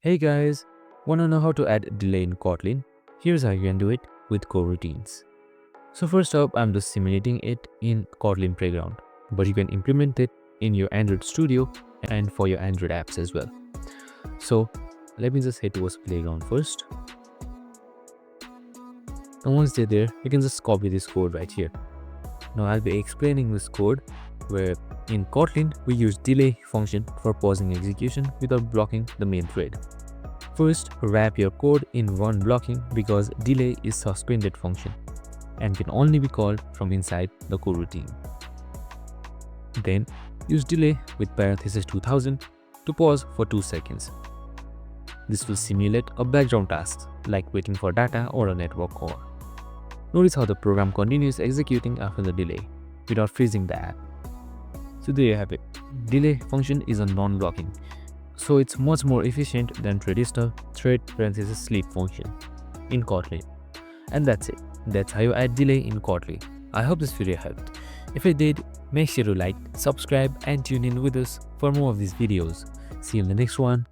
Hey guys, wanna know how to add delay in Kotlin? Here's how you can do it with Coroutines. So first up, I'm just simulating it in Kotlin Playground, but you can implement it in your Android Studio and for your Android apps as well. So let me just head towards Playground first. And once they're there, you can just copy this code right here. Now I'll be explaining this code where in Kotlin, we use delay function for pausing execution without blocking the main thread. First, wrap your code in one blocking because delay is suspended function and can only be called from inside the coroutine. Then, use delay with parenthesis 2000 to pause for 2 seconds. This will simulate a background task like waiting for data or a network call. Notice how the program continues executing after the delay without freezing the app. So there you have it. Delay function is a non-blocking, so it's much more efficient than traditional thread parenthesis sleep function in Kotlin. And that's it. That's how you add delay in Kotlin. I hope this video helped. If it did, make sure to like, subscribe and tune in with us for more of these videos. See you in the next one.